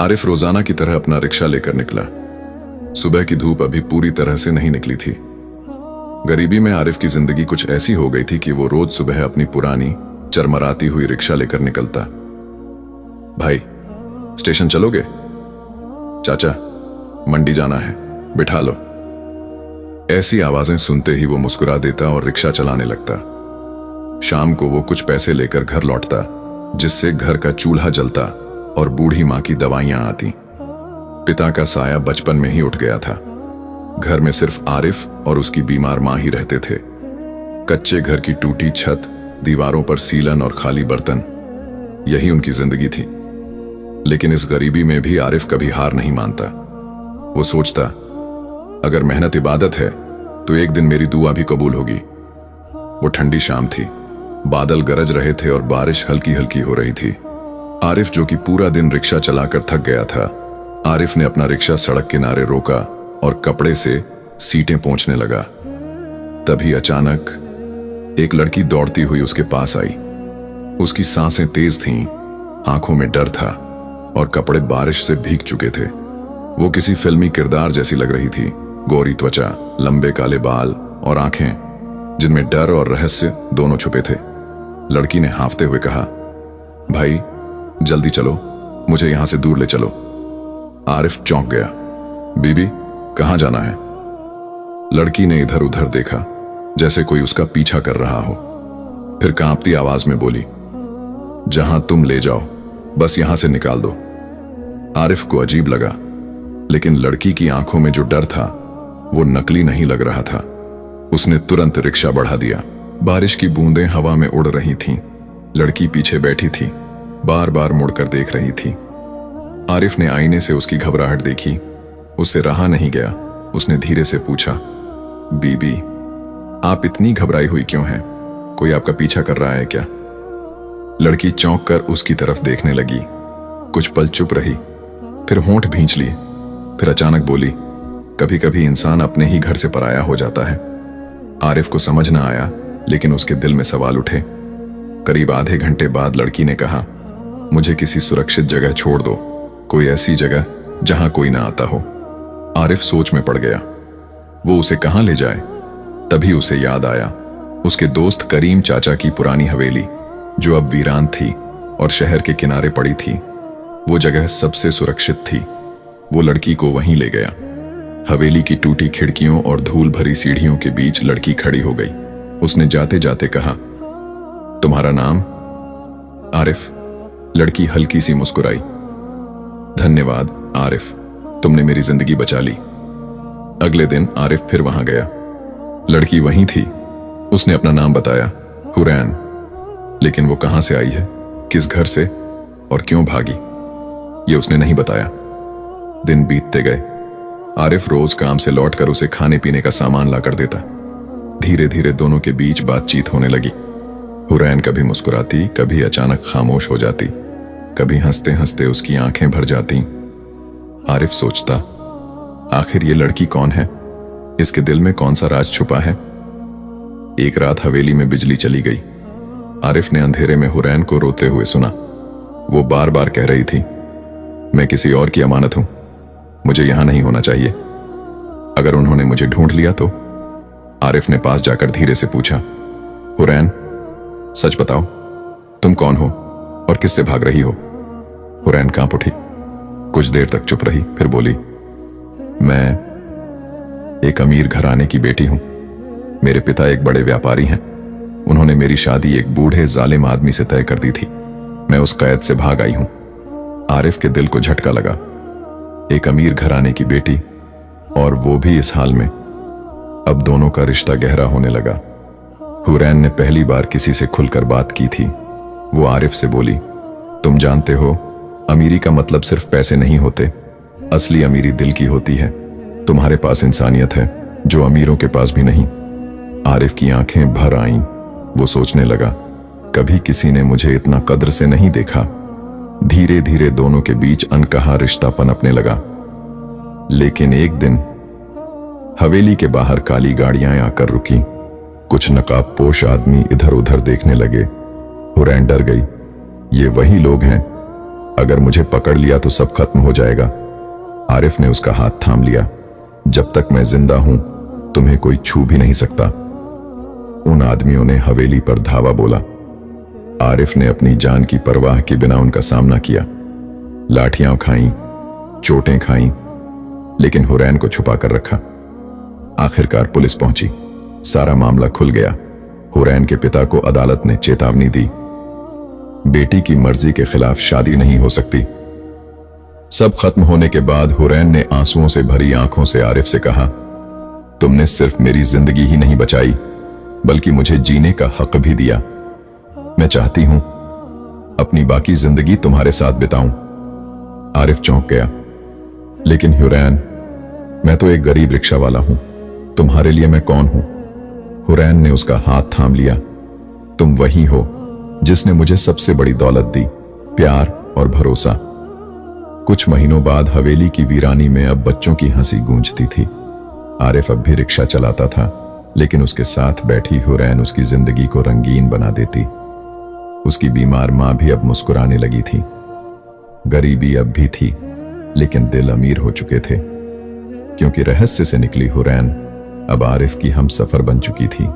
आरिफ रोजाना की तरह अपना रिक्शा लेकर निकला। सुबह की धूप अभी पूरी तरह से नहीं निकली थी। गरीबी में आरिफ की जिंदगी कुछ ऐसी हो गई थी कि वो रोज सुबह अपनी पुरानी चरमराती हुई रिक्शा लेकर निकलता। भाई, स्टेशन चलोगे? चाचा, मंडी जाना है, बिठा लो। ऐसी आवाजें सुनते ही वो मुस्कुरा देता और रिक्शा चलाने लगता। शाम को वो कुछ पैसे लेकर घर लौटता, जिससे घर का चूल्हा जलता और बूढ़ी मां की दवाइयां आती। पिता का साया बचपन में ही उठ गया था। घर में सिर्फ आरिफ और उसकी बीमार मां ही रहते थे। कच्चे घर की टूटी छत, दीवारों पर सीलन और खाली बर्तन, यही उनकी जिंदगी थी। लेकिन इस गरीबी में भी आरिफ कभी हार नहीं मानता। वो सोचता, अगर मेहनत इबादत है तो एक दिन मेरी दुआ भी कबूल होगी। वो ठंडी शाम थी, बादल गरज रहे थे और बारिश हल्की हल्की हो रही थी। आरिफ, जो कि पूरा दिन रिक्शा चलाकर थक गया था, आरिफ ने अपना रिक्शा सड़क किनारे रोका और कपड़े से सीटें पोंछने लगा। तभी अचानक एक लड़की दौड़ती हुई उसके पास आई। उसकी सांसें तेज थीं, आंखों में डर था और कपड़े बारिश से भीग चुके थे। वो किसी फिल्मी किरदार जैसी लग रही थी। गोरी त्वचा, लंबे काले बाल और आंखें जिनमें डर और रहस्य दोनों छुपे थे। लड़की ने हांफते हुए कहा, भाई जल्दी चलो, मुझे यहां से दूर ले चलो। आरिफ चौंक गया। बीबी, कहां जाना है? लड़की ने इधर उधर देखा, जैसे कोई उसका पीछा कर रहा हो। फिर कांपती आवाज में बोली, जहां तुम ले जाओ, बस यहां से निकाल दो। आरिफ को अजीब लगा, लेकिन लड़की की आंखों में जो डर था वो नकली नहीं लग रहा था। उसने तुरंत रिक्शा बढ़ा दिया। बारिश की बूंदें हवा में उड़ रही थीं। लड़की पीछे बैठी थी, बार बार मुड़कर देख रही थी। आरिफ ने आईने से उसकी घबराहट देखी। उससे रहा नहीं गया। उसने धीरे से पूछा, बीबी, आप इतनी घबराई हुई क्यों हैं? कोई आपका पीछा कर रहा है क्या? लड़की चौंक कर उसकी तरफ देखने लगी। कुछ पल चुप रही, फिर होंठ भींच लिए, फिर अचानक बोली, कभी कभी इंसान अपने ही घर से पराया हो जाता है। आरिफ को समझ ना आया, लेकिन उसके दिल में सवाल उठे। करीब आधे घंटे बाद लड़की ने कहा, मुझे किसी सुरक्षित जगह छोड़ दो, कोई ऐसी जगह जहां कोई ना आता हो। आरिफ सोच में पड़ गया। वो उसे कहां ले जाए? तभी उसे याद आया उसके दोस्त करीम चाचा की पुरानी हवेली, जो अब वीरान थी और शहर के किनारे पड़ी थी। वो जगह सबसे सुरक्षित थी। वो लड़की को वहीं ले गया। हवेली की टूटी खिड़कियों और धूल भरी सीढ़ियों के बीच लड़की खड़ी हो गई। उसने जाते जाते कहा, तुम्हारा नाम? आरिफ। लड़की हल्की सी मुस्कुराई। धन्यवाद आरिफ, तुमने मेरी जिंदगी बचा ली। अगले दिन आरिफ फिर वहां गया। लड़की वहीं थी। उसने अपना नाम बताया, हुरैन। लेकिन वो कहां से आई है, किस घर से और क्यों भागी, ये उसने नहीं बताया। दिन बीतते गए। आरिफ रोज काम से लौटकर उसे खाने पीने का सामान लाकर देता। धीरे धीरे दोनों के बीच बातचीत होने लगी। हुरैन कभी मुस्कुराती, कभी अचानक खामोश हो जाती, कभी हंसते हंसते उसकी आंखें भर जाती। आरिफ सोचता, आखिर ये लड़की कौन है? इसके दिल में कौन सा राज छुपा है? एक रात हवेली में बिजली चली गई। आरिफ ने अंधेरे में हुरैन को रोते हुए सुना। वो बार बार कह रही थी, मैं किसी और की अमानत हूं, मुझे यहां नहीं होना चाहिए। अगर उन्होंने मुझे ढूंढ लिया तो? आरिफ ने पास जाकर धीरे से पूछा, हुरैन, सच बताओ, तुम कौन हो और किससे भाग रही हो? हुरैन कांप उठी, कुछ देर तक चुप रही, फिर बोली, मैं एक अमीर घराने की बेटी हूं। मेरे पिता एक बड़े व्यापारी हैं। उन्होंने मेरी शादी एक बूढ़े जालिम आदमी से तय कर दी थी। मैं उस कैद से भाग आई हूं। आरिफ के दिल को झटका लगा। एक अमीर घराने की बेटी, और वो भी इस हाल में। अब दोनों का रिश्ता गहरा होने लगा। हुरैन ने पहली बार किसी से खुलकर बात की थी। वो आरिफ से बोली, तुम जानते हो, अमीरी का मतलब सिर्फ पैसे नहीं होते। असली अमीरी दिल की होती है। तुम्हारे पास इंसानियत है, जो अमीरों के पास भी नहीं। आरिफ की आंखें भर आईं। वो सोचने लगा, कभी किसी ने मुझे इतना कद्र से नहीं देखा। धीरे धीरे दोनों के बीच अनकहा रिश्ता पनपने लगा। लेकिन एक दिन हवेली के बाहर काली गाड़ियां आकर रुकी। कुछ नकाबपोश आदमी इधर उधर देखने लगे। हुरैन डर गई। ये वही लोग हैं अगर मुझे पकड़ लिया तो सब खत्म हो जाएगा। आरिफ ने उसका हाथ थाम लिया। जब तक मैं जिंदा हूं तुम्हें कोई छू भी नहीं सकता। उन आदमियों ने हवेली पर धावा बोला। आरिफ ने अपनी जान की परवाह के बिना उनका सामना किया। लाठियां खाईं, चोटें खाईं, लेकिन हुरैन को छुपा कर रखा। आखिरकार पुलिस पहुंची। सारा मामला खुल गया। हुरैन के पिता को अदालत ने चेतावनी दी, बेटी की मर्जी के खिलाफ शादी नहीं हो सकती। सब खत्म होने के बाद हुरैन ने आंसुओं से भरी आंखों से आरिफ से कहा, तुमने सिर्फ मेरी जिंदगी ही नहीं बचाई बल्कि मुझे जीने का हक भी दिया। मैं चाहती हूं अपनी बाकी जिंदगी तुम्हारे साथ बिताऊं। आरिफ चौंक गया। लेकिन हुरैन, मैं तो एक गरीब रिक्शा वाला हूं, तुम्हारे लिए मैं कौन हूं? हुरैन ने उसका हाथ थाम लिया। तुम वही हो जिसने मुझे सबसे बड़ी दौलत दी, प्यार और भरोसा। कुछ महीनों बाद हवेली की वीरानी में अब बच्चों की हंसी गूंजती थी। आरिफ अब भी रिक्शा चलाता था, लेकिन उसके साथ बैठी हुरैन उसकी जिंदगी को रंगीन बना देती। उसकी बीमार मां भी अब मुस्कुराने लगी थी। गरीबी अब भी थी, लेकिन दिल अमीर हो चुके थे, क्योंकि रहस्य से निकली हुरैन अब आरिफ की हमसफर बन चुकी थी।